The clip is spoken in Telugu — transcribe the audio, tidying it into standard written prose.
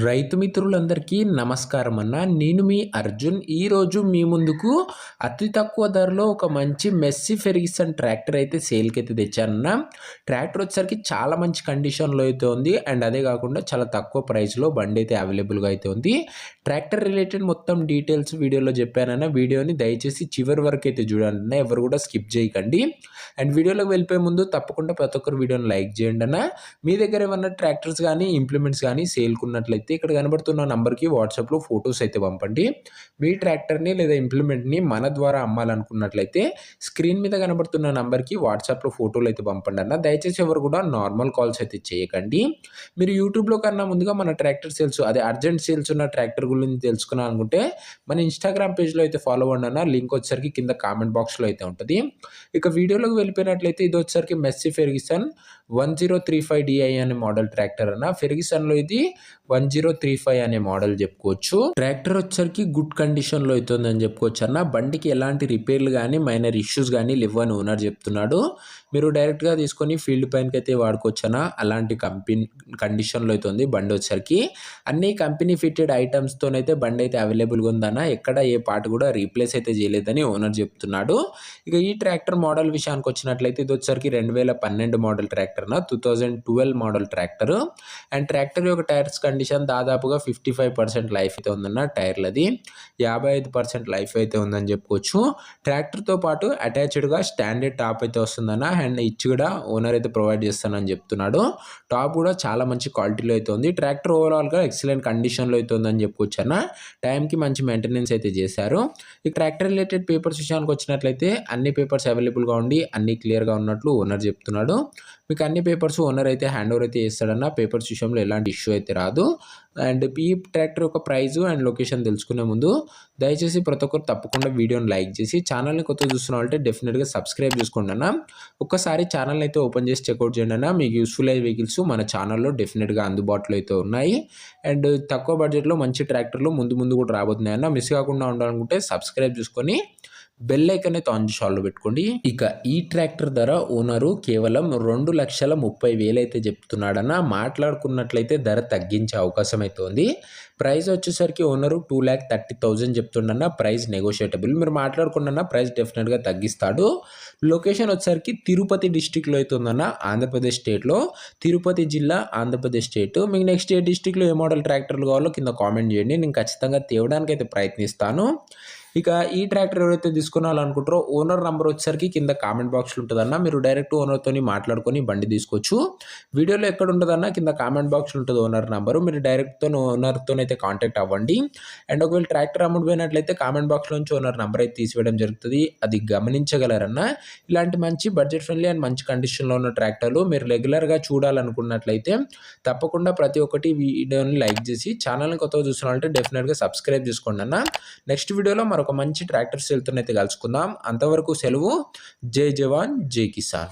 రైతు మిత్రులందరికీ నమస్కారం అన్న. నేను మీ అర్జున్. ఈరోజు మీ ముందుకు అతి తక్కువ ధరలో ఒక మంచి మెస్సీ ఫెర్గ్యూసన్ ట్రాక్టర్ అయితే సేల్కి అయితే తెచ్చానన్న. ట్రాక్టర్ వచ్చేసరికి చాలా మంచి కండిషన్లో అయితే ఉంది. అండ్ అదే కాకుండా చాలా తక్కువ ప్రైస్లో బండి అయితే అవైలబుల్గా అయితే ఉంది. ట్రాక్టర్ రిలేటెడ్ మొత్తం డీటెయిల్స్ వీడియోలో చెప్పానన్న. వీడియోని దయచేసి చివరి వరకు అయితే చూడండి, ఎవరు కూడా స్కిప్ చేయకండి. అండ్ వీడియోలోకి వెళ్ళిపోయే ముందు తప్పకుండా ప్రతి ఒక్కరు వీడియోని లైక్ చేయండి అన్న. మీ దగ్గర ఏమన్నా ట్రాక్టర్స్ కానీ ఇంప్లిమెంట్స్ కానీ సేల్కున్నట్లయితే ఇక్కడ కనబడుతున్న నంబర్కి వాట్సాప్లో ఫొటోస్ అయితే పంపండి. మీ ట్రాక్టర్ని లేదా ఇంప్లిమెంట్ని మన ద్వారా అమ్మాలనుకున్నట్లయితే స్క్రీన్ మీద కనబడుతున్న నంబర్కి వాట్సాప్లో ఫోటోలు అయితే పంపండి అన్న. దయచేసి ఎవరు కూడా నార్మల్ కాల్స్ అయితే చేయకండి. మీరు యూట్యూబ్లో కన్నా ముందుగా మన ట్రాక్టర్ సేల్స్, అదే అర్జెంట్ సేల్స్ ఉన్న ట్రాక్టర్ గురించి తెలుసుకున్నానుకుంటే మన ఇన్స్టాగ్రామ్ పేజ్లో అయితే ఫాలో అవ్వండి అన్న. లింక్ వచ్చేసరికి కింద కామెంట్ బాక్స్లో అయితే ఉంటుంది. ఇక వీడియోలోకి వెళ్ళిపోయినట్లయితే ఇది వచ్చేసరికి మెస్సీ ఫెర్గ్యూసన్ 1035DI అనే మోడల్ ట్రాక్టర్ అన్న. ఫెర్గ్యూసన్లో ఇది 1035 అనే మోడల్ చెప్పుకోవచ్చు. ట్రాక్టర్ వచ్చేసరికి గుడ్ కండిషన్లో అవుతుందని చెప్పుకోవచ్చు అన్న. బండికి ఎలాంటి రిపేర్లు కానీ మైనర్ ఇష్యూస్ కానీ లేవని ఓనర్ చెప్తున్నాడు. మీరు డైరెక్ట్గా తీసుకొని ఫీల్డ్ పైనకి అయితే వాడుకోవచ్చు అన్న. అలాంటి కండిషన్లో అయితే ఉంది బండి వచ్చేసరికి. అన్ని కంపెనీ ఫిట్టెడ్ ఐటమ్స్తోనైతే బండి అయితే అవైలబుల్గా ఉందన్న. ఎక్కడ ఏ పార్ట్ కూడా రీప్లేస్ అయితే చేయలేదని ఓనర్ చెప్తున్నాడు. ఇక ఈ ట్రాక్టర్ మోడల్ విషయానికి వచ్చినట్లయితే ఇది వచ్చేసరికి 2012 మోడల్ ట్రాక్టర్ అన్న. 2012 మోడల్ ట్రాక్టర్. అండ్ ట్రాక్టర్ యొక్క టైర్స్ కండిషన్ దాదాపుగా 55% లైఫ్ అయితే ఉందన్న. టైర్లది 55% లైఫ్ అయితే ఉందని చెప్పుకోవచ్చు. ట్రాక్టర్తో పాటు అటాచ్డ్గా స్టాండర్డ్ టాప్ అయితే వస్తుందన్న. అండ్ ఇచ్చి కూడా ఓనర్ అయితే ప్రొవైడ్ చేస్తానని చెప్తున్నాడు. టాప్ కూడా చాలా మంచి క్వాలిటీలో అయితే ఉంది. ట్రాక్టర్ ఓవరాల్గా ఎక్సలెంట్ కండిషన్లో అయితే ఉందని చెప్పుకోవచ్చు అన్న. టైంకి మంచి మెయింటెనెన్స్ అయితే చేశారు. ఈ ట్రాక్టర్ రిలేటెడ్ పేపర్స్ విషయానికి వచ్చినట్లయితే అన్ని పేపర్స్ అవైలబుల్గా ఉండి అన్ని క్లియర్గా ఉన్నట్లు ఓనర్ చెప్తున్నాడు. మీకు అన్ని పేపర్స్ ఓనర్ అయితే హ్యాండ్ ఓవర్ అయితే చేస్తాడన్న. పేపర్స్ విషయంలో ఎలాంటి ఇష్యూ అయితే రాదు. అండ్ ఈ ట్రాక్టర్ యొక్క ప్రైజు అండ్ లొకేషన్ తెలుసుకునే ముందు దయచేసి ప్రతి ఒక్కరు తప్పకుండా వీడియోని లైక్ చేసి ఛానల్ని కొత్త చూస్తున్న వాళ్ళంటే డెఫినెట్గా సబ్స్క్రైబ్ చేసుకోండి అన్న. ఒక్కసారి ఛానల్ని అయితే ఓపెన్ చేసి చెక్అవుట్ చేయండి అన్న. మీకు యూస్ఫుల్ అయ్యే వెహికల్స్ మన ఛానల్లో డెఫినెట్గా అందుబాటులో అయితే ఉన్నాయి. అండ్ తక్కువ బడ్జెట్లో మంచి ట్రాక్టర్లు ముందు ముందు కూడా రాబోతున్నాయి అన్న. మిస్ కాకుండా ఉండాలనుకుంటే సబ్స్క్రైబ్ చేసుకొని బెల్ ఐకాన్ అయితే ఆన్ చేసి ఆల్లో పెట్టుకోండి. ఇక ఈ ట్రాక్టర్ ధర ఓనరు కేవలం 2,30,000 అయితే చెప్తున్నాడన్న. మాట్లాడుకున్నట్లయితే ధర తగ్గించే అవకాశం అయితే ఉంది. ప్రైస్ వచ్చేసరికి ఓనరు 2,30,000 చెప్తుండన్న. ప్రైస్ నెగోషియేటబుల్. మీరు మాట్లాడుకున్న ప్రైస్ డెఫినెట్గా తగ్గిస్తాడు. లొకేషన్ వచ్చేసరికి తిరుపతి డిస్టిక్లో అయితే ఉందన్న. ఆంధ్రప్రదేశ్ స్టేట్లో, తిరుపతి జిల్లా, ఆంధ్రప్రదేశ్ స్టేట్. మీకు నెక్స్ట్ ఏ డిస్టిక్లో ఏ మోడల్ ట్రాక్టర్లు కావాలో కింద కామెంట్ చేయండి. నేను ఖచ్చితంగా తేవడానికి అయితే ప్రయత్నిస్తాను. ఇక ఈ ట్రాక్టర్ ఎవరైతే తీసుకోవాలనుకుంటారో ఓనర్ నెంబర్ వచ్చేసరికి కింద కామెంట్ బాక్స్లో ఉంటుందన్న. మీరు డైరెక్ట్ ఓనర్తో మాట్లాడుకొని బండి తీసుకోవచ్చు. వీడియోలో ఎక్కడ ఉంటుందన్న కింద కామెంట్ బాక్స్లో ఉంటుంది ఓనర్ నెంబరు. మీరు డైరెక్ట్తో ఓనర్తో అయితే కాంటాక్ట్ అవ్వండి. అండ్ ఒకవేళ ట్రాక్టర్ అమ్ముడు పోయినట్లయితే కామెంట్ బాక్స్లో నుంచి ఓనర్ నెంబర్ అయితే తీసివేయడం జరుగుతుంది. అది గమనించగలరన్న. ఇలాంటి మంచి బడ్జెట్ ఫ్రెండ్లీ అండ్ మంచి కండిషన్లో ఉన్న ట్రాక్టర్లు మీరు రెగ్యులర్గా చూడాలనుకున్నట్లయితే తప్పకుండా ప్రతి ఒక్కటి వీడియోని లైక్ చేసి ఛానల్ని కొత్తగా చూస్తున్నారంటే డెఫినెట్గా సబ్స్క్రైబ్ చేసుకోండి అన్న. నెక్స్ట్ వీడియోలో మరొక మంచి ట్రాక్టర్ సేల్తో అయితే కలుసుకుందాం. అంతవరకు సెలవు. జై జవాన్ జై కిసాన్.